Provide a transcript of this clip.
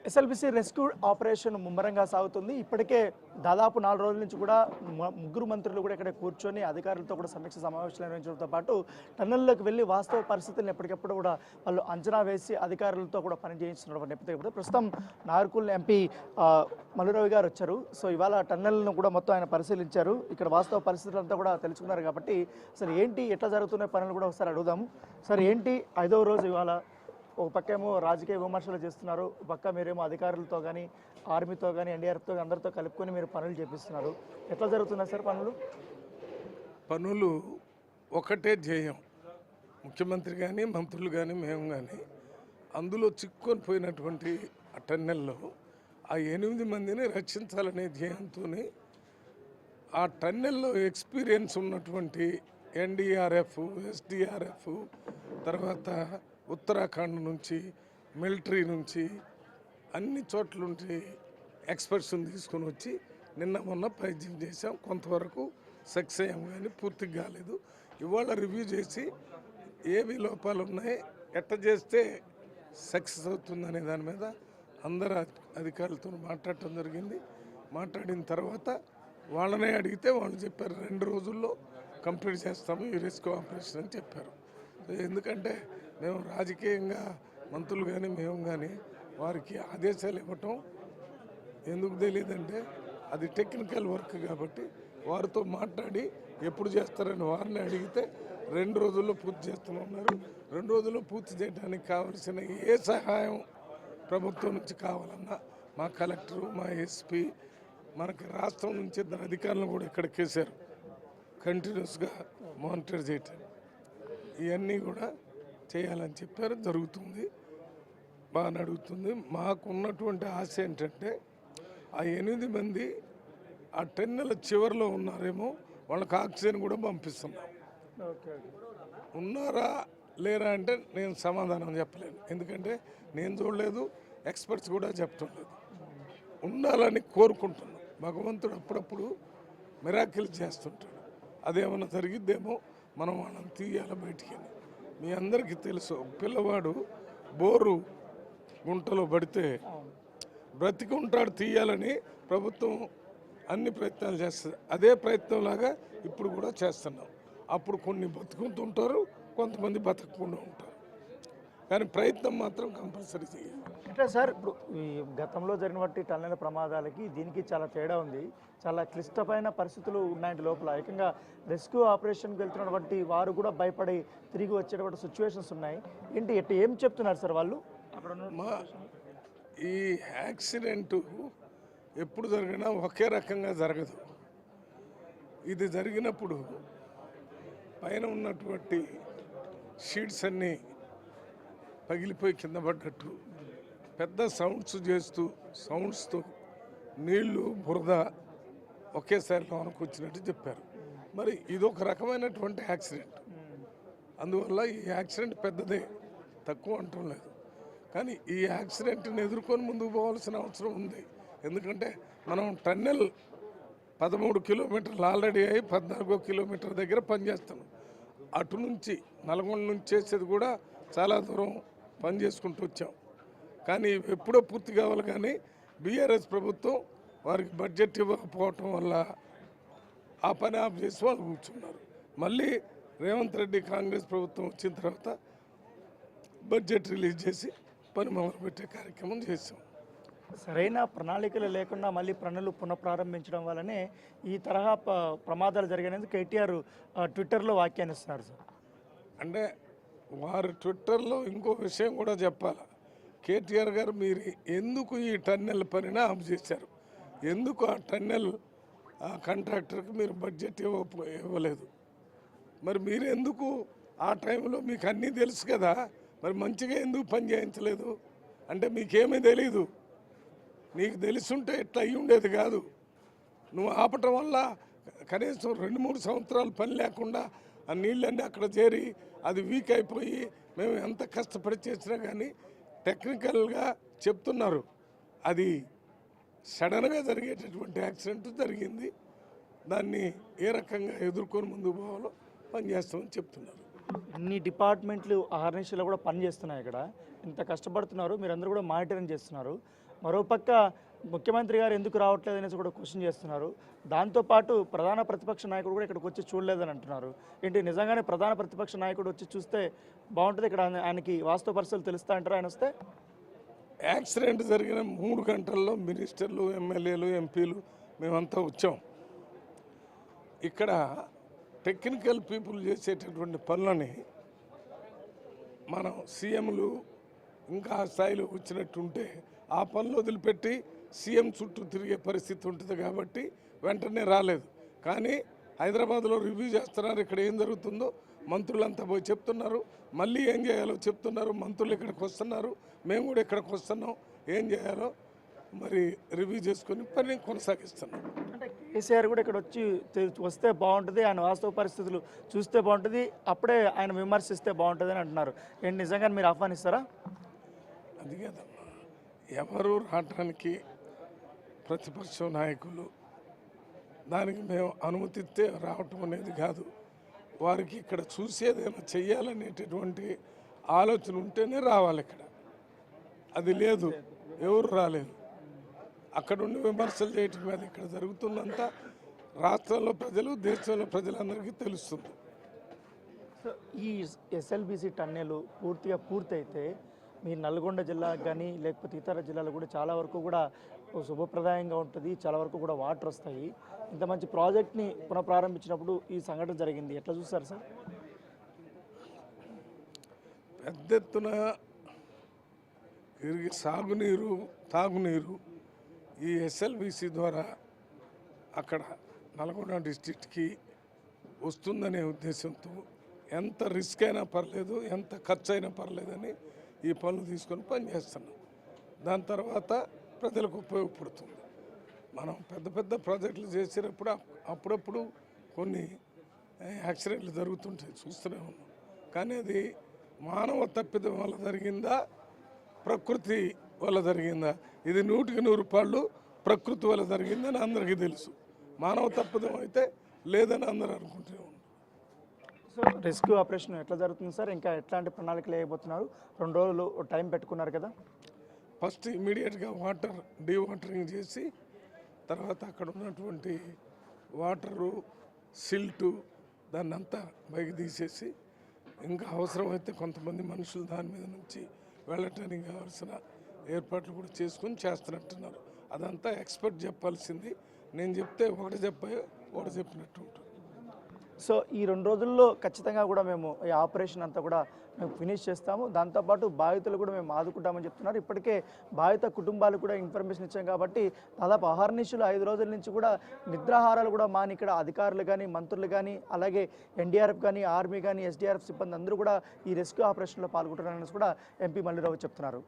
SLBC rescue operation ముమ్మరంగా సాగుతుంది. ఇప్పటికే దాదాపు 4 రోజుల నుంచి కూడా ముగ్గురు మంత్రులు కూడా ఇక్కడ కూర్చొని అధికారులతో కూడా సమీక్ష సమావేశాలు నిర్వహించడంతో పాటు టన్నెల్లోకి వెళ్ళి వాస్తవ పరిస్థితులను ఎప్పటికప్పుడు కూడా వాళ్ళు అంచనా వేసి అధికారులతో కూడా పనిచేయించుతున్న నేపథ్యంలో ప్రస్తుతం నాగర్కర్నూల్ ఎంపీ మల్లురావి గారు వచ్చారు. సో ఇవాళ టన్నెల్ను కూడా మొత్తం ఆయన పరిశీలించారు. ఇక్కడ వాస్తవ పరిస్థితులంతా కూడా తెలుసుకున్నారు కాబట్టి అసలు ఏంటి ఎట్లా జరుగుతున్న పనులు కూడా ఒకసారి అడుగుదాం. సార్ ఏంటి 5వ రోజు ఇవాళ ఒక పక్క ఏమో రాజకీయ విమర్శలు చేస్తున్నారు, ఒక పక్క మీరేమో అధికారులతో కానీ ఆర్మీతో కానీ ఎన్డీఆర్ఎఫ్తో అందరితో కలుపుకొని మీరు పనులు చేపిస్తున్నారు. ఎట్లా జరుగుతున్నాయి సార్ పనులు? ఒకటే ధ్యేయం, ముఖ్యమంత్రి కానీ మంత్రులు కానీ మేము కానీ అందులో చిక్కుకొని పోయినటువంటి ఆ టన్నెల్లో ఆ 8 మందిని రక్షించాలనే ధ్యేయంతో ఆ టన్నెల్లో ఎక్స్పీరియన్స్ ఉన్నటువంటి ఎన్డీఆర్ఎఫ్, ఎస్డీఆర్ఎఫ్, తర్వాత ఉత్తరాఖండ్ నుంచి, మిలిటరీ నుంచి, అన్ని చోట్ల నుండి ఎక్స్పర్ట్స్ని తీసుకొని వచ్చి నిన్న మొన్న ప్రయత్నం చేసాం. కొంతవరకు సక్సెస్ అయ్యాం కానీ పూర్తిగా కాలేదు. ఇవాళ రివ్యూ చేసి ఏవి లోపాలు ఉన్నాయి, ఎట్ట చేస్తే సక్సెస్ అవుతుందనే దాని మీద అందరు అధికారులతో మాట్లాడటం జరిగింది. మాట్లాడిన తర్వాత వాళ్ళనే అడిగితే వాళ్ళు చెప్పారు 2 రోజుల్లో కంప్లీట్ చేస్తాము ఈ రెస్క్యూ ఆపరేషన్ అని చెప్పారు. ఎందుకంటే మేము రాజకీయంగా మంత్రులు కానీ మేము కానీ వారికి ఆదేశాలు ఇవ్వటం ఎందుకు తెలియదంటే అది టెక్నికల్ వర్క్ కాబట్టి వారితో మాట్లాడి ఎప్పుడు చేస్తారని వారిని అడిగితే 2 రోజుల్లో పూర్తి చేస్తున్నారు. 2 రోజుల్లో పూర్తి చేయడానికి కావలసిన ఏ సహాయం ప్రభుత్వం నుంచి కావాలన్నా మా కలెక్టరు, మా ఎస్పీ, మనకి రాష్ట్రం నుంచి 2 అధికారులను కూడా ఇక్కడ కేసారు కంటిన్యూస్గా మానిటర్ చేయటం, ఇవన్నీ కూడా చేయాలని చెప్పారు. జరుగుతుంది, బాగా నడుగుతుంది. మాకున్నటువంటి ఆశ ఏంటంటే ఆ 8 మంది ఆ టన్నెల చివరిలో ఉన్నారేమో, వాళ్ళకి ఆక్సిజన్ కూడా పంపిస్తున్నాం. ఉన్నారా లేరా అంటే నేను సమాధానం చెప్పలేను, ఎందుకంటే నేను చూడలేదు, ఎక్స్పర్ట్స్ కూడా చెప్పడం లేదు. ఉండాలని కోరుకుంటున్నాం. భగవంతుడు అప్పుడప్పుడు మిరాకిల్ చేస్తుంటాడు. అదేమన్నా జరిగిద్దేమో, మనం వాళ్ళని తీయాలి బయటికి. మీ అందరికీ తెలుసు, పిల్లవాడు బోరు గుంటలో పడితే బ్రతికి ఉంటాడు, తీయాలని ప్రభుత్వం అన్ని ప్రయత్నాలు చేస్తుంది. అదే ప్రయత్నంలాగా ఇప్పుడు కూడా చేస్తున్నాం. అప్పుడు కొన్ని బతుకుంటుంటారు, కొంతమంది బతకకుండా ఉంటారు, కానీ ప్రయత్నం మాత్రం కంపల్సరీ చేయాలి. అంటే సార్ ఇప్పుడు ఈ గతంలో జరిగినటువంటి టన్నెల ప్రమాదాలకి దీనికి చాలా తేడా ఉంది. చాలా క్లిష్టమైన పరిస్థితులు ఉన్నాయండి లోపల. ఏకంగా రెస్క్యూ ఆపరేషన్కి వెళ్తున్నటువంటి వారు కూడా భయపడి తిరిగి వచ్చేటువంటి సిచ్యువేషన్స్ ఉన్నాయి. ఏం చెప్తున్నారు సార్ వాళ్ళు అక్కడ? ఈ యాక్సిడెంట్ ఎప్పుడు జరిగినా ఒకే రకంగా జరగదు. ఇది జరిగినప్పుడు పైన ఉన్నటువంటి షీట్స్ అన్నీ పగిలిపోయి కింద పడ్డట్టు పెద్ద సౌండ్స్తో నీళ్లు, బురద ఒకేసారి లోనకు వచ్చినట్టు చెప్పారు. మరి ఇదొక రకమైనటువంటి యాక్సిడెంట్. అందువల్ల ఈ యాక్సిడెంట్ పెద్దదే, తక్కువ అంటం లేదు. కానీ ఈ యాక్సిడెంట్ని ఎదుర్కొని ముందుకు పోవాల్సిన అవసరం ఉంది. ఎందుకంటే మనం టన్నెల్ 13 కిలోమీటర్లు ఆల్రెడీ అయ్యి 14 కిలోమీటర్ దగ్గర పనిచేస్తాం. అటు నుంచి నల్గొండ నుంచి చేసేది కూడా చాలా దూరం పని చేసుకుంటూ వచ్చాం. కానీ ఎప్పుడో పూర్తి కావాలి. కానీ బీఆర్ఎస్ ప్రభుత్వం వారికి బడ్జెట్ ఇవ్వకపోవటం వల్ల ఆ పని ఆఫ్ చేసి వాళ్ళు కూర్చున్నారు. మళ్ళీ రేవంత్ రెడ్డి కాంగ్రెస్ ప్రభుత్వం వచ్చిన తర్వాత బడ్జెట్ రిలీజ్ చేసి పని మొదలుపెట్టే కార్యక్రమం చేసాం. సరైన ప్రణాళికలు లేకుండా మళ్ళీ పనులు పునఃప్రారంభించడం వల్లనే ఈ తరహా ప్రమాదాలు జరిగినందుకు కేటీఆర్ ట్విట్టర్లో వ్యాఖ్యానిస్తున్నారు సార్. అంటే వారు ట్విట్టర్లో ఇంకో విషయం కూడా చెప్పాలి. కేటీఆర్ గారు మీరు ఎందుకు ఈ టన్నెల్ పనిని ఆఫ్ చేశారు, ఎందుకు ఆ టన్నెల్ కాంట్రాక్టర్కి మీరు బడ్జెట్ ఇవ్వలేదు, మరి మీరు ఎందుకు ఆ టైంలో మీకు అన్నీ తెలుసు కదా, మరి మంచిగా ఎందుకు పని చేయించలేదు అంటే మీకేమీ తెలీదు. నీకు తెలుసుంటే ఎట్లా అయ్యి ఉండేది కాదు. నువ్వు ఆపటం వల్ల కనీసం 2-3 సంవత్సరాలు పని లేకుండా ఆ నీళ్ళన్నీ అక్కడ చేరి అది వీక్ అయిపోయి మేము ఎంత కష్టపడి చేసినా కానీ టెక్నికల్గా చెప్తున్నారు అది సడన్గా జరిగేటటువంటి యాక్సిడెంట్ జరిగింది. దాన్ని ఏ రకంగా ఎదుర్కొని ముందుకు పోవాలో పనిచేస్తామని చెప్తున్నారు. అన్ని డిపార్ట్మెంట్లు అహర్నిశలు కూడా పనిచేస్తున్నాయి. ఇక్కడ ఇంత కష్టపడుతున్నారు, మీరందరూ కూడా మానిటరింగ్ చేస్తున్నారు. మరోపక్క ముఖ్యమంత్రి గారు ఎందుకు రావట్లేదు అనేసి కూడా క్వశ్చన్ చేస్తున్నారు. దాంతోపాటు ప్రధాన ప్రతిపక్ష నాయకుడు కూడా ఇక్కడికి వచ్చి చూడలేదని అంటున్నారు. ఏంటి నిజంగానే ప్రధాన ప్రతిపక్ష నాయకుడు వచ్చి చూస్తే బాగుంటుంది, ఇక్కడ ఆయనకి వాస్తవ పరిస్థితులు తెలుస్తా అంటారా ఆయన వస్తే? యాక్సిడెంట్ జరిగిన 3 గంటల్లో మినిస్టర్లు, ఎమ్మెల్యేలు, ఎంపీలు మేమంతా వచ్చాం. ఇక్కడ టెక్నికల్ పీపుల్ చేసేటటువంటి పనులని మనం సీఎంలు ఇంకా ఆ స్థాయిలో వచ్చినట్టుంటే ఆ పనులు వదిలిపెట్టి సీఎం చుట్టూ తిరిగే పరిస్థితి ఉంటుంది కాబట్టి వెంటనే రాలేదు. కానీ హైదరాబాద్లో రివ్యూ చేస్తున్నారు, ఇక్కడ ఏం జరుగుతుందో మంత్రులంతా పోయి చెప్తున్నారు, మళ్ళీ ఏం చేయాలో చెప్తున్నారు. మంత్రులు ఇక్కడికి వస్తున్నారు, మేము కూడా ఇక్కడికి వస్తున్నాం, ఏం చేయాలో మరి రివ్యూ చేసుకొని పని కొనసాగిస్తున్నాం. అంటే కేసీఆర్ కూడా ఇక్కడ వచ్చి వస్తే బాగుంటుంది, ఆయన వాస్తవ పరిస్థితులు చూస్తే బాగుంటుంది, అప్పుడే ఆయన విమర్శిస్తే బాగుంటుంది అని అంటున్నారు. ఏంటి నిజంగా మీరు ఆహ్వానిస్తారా? అది కదమ్మా, ఎవరు రావడానికి ప్రతిపక్ష నాయకులు దానికి మేము అనుమతిస్తే రావటం అనేది కాదు. వారికి ఇక్కడ చూసేదైనా చెయ్యాలనేటటువంటి ఆలోచన ఉంటేనే రావాలి. ఇక్కడ అది లేదు, ఎవరు రాలేదు. అక్కడ ఉండి విమర్శలు చేయటం మీద ఇక్కడ జరుగుతుందంతా రాష్ట్రంలో ప్రజలు, దేశంలో ప్రజలందరికీ తెలుస్తుంది. సో ఈ ఎస్ఎల్బీసీ టన్నెలు పూర్తిగా పూర్తయితే మీ నల్గొండ జిల్లాకు కానీ లేకపోతే ఇతర జిల్లాలు కూడా చాలా వరకు కూడా శుభప్రదాయంగా ఉంటుంది, చాలా వరకు కూడా వాటర్ వస్తాయి. ఇంత మంచి ప్రాజెక్ట్ని పునఃప్రారంభించినప్పుడు ఈ సంఘటన జరిగింది, ఎట్లా చూస్తారు సార్? పెద్ద ఎత్తున సాగునీరు, తాగునీరు ఈ ఎస్ఎల్బీసీ ద్వారా అక్కడ నల్గొండ డిస్ట్రిక్ట్కి వస్తుందనే ఉద్దేశంతో ఎంత రిస్క్ అయినా పర్లేదు, ఎంత ఖర్చు అయినా పర్లేదని ఈ పనులు తీసుకొని పనిచేస్తున్నాం. దాని తర్వాత ప్రజలకు ఉపయోగపడుతుంది. మనం పెద్ద పెద్ద ప్రాజెక్టులు చేసేటప్పుడు అప్పుడప్పుడు కొన్ని యాక్సిడెంట్లు జరుగుతుంటాయి, చూస్తూనే ఉన్నాం. కానీ అది మానవ తప్పిదం వల్ల జరిగిందా, ప్రకృతి వల్ల జరిగిందా? ఇది 100కి 100 ప్రకృతి వల్ల జరిగిందని అందరికీ తెలుసు. మానవ తప్పిదం అయితే లేదని అందరూ అనుకుంటూ ఉన్నారు. సో రెస్క్యూ ఆపరేషన్ ఎట్లా జరుగుతుంది సార్? ఇంకా ఎట్లాంటి ప్రణాళికలు వేయబోతున్నారు? 2 రోజులు టైం పెట్టుకున్నారు కదా. ఫస్ట్ ఇమీడియట్గా డీవాటరింగ్ చేసి తర్వాత అక్కడ ఉన్నటువంటి వాటరు, సిల్టు దాన్ని అంతా పైకి తీసేసి ఇంకా అవసరమైతే కొంతమంది మనుషులు దాని మీద నుంచి వెళ్ళటానికి కావాల్సిన ఏర్పాట్లు కూడా చేసుకొని చేస్తున్నట్టున్నారు. అదంతా ఎక్స్పర్ట్ చెప్పాల్సింది. నేను చెప్తే ఒకటి చెప్పినట్టు ఉంటుంది. సో ఈ 2 రోజుల్లో ఖచ్చితంగా కూడా మేము ఈ ఆపరేషన్ అంతా కూడా మేము ఫినిష్ చేస్తాము. దాంతోపాటు బాధితులు కూడా మేము ఆదుకుంటామని చెప్తున్నారు. ఇప్పటికే బాధిత కుటుంబాలకు కూడా ఇన్ఫర్మేషన్ ఇచ్చాం కాబట్టి దాదాపు అహర్నిశలు 5 రోజుల నుంచి కూడా నిద్రాహారాలు కూడా మాని ఇక్కడ అధికారులు కానీ, మంత్రులు కానీ, అలాగే ఎన్డీఆర్ఎఫ్ కానీ, ఆర్మీ కానీ, ఎస్డీఆర్ఎఫ్ సిబ్బంది అందరూ కూడా ఈ రెస్క్యూ ఆపరేషన్లో పాల్గొంటున్నారని కూడా ఎంపీ మల్లిరావు చెప్తున్నారు.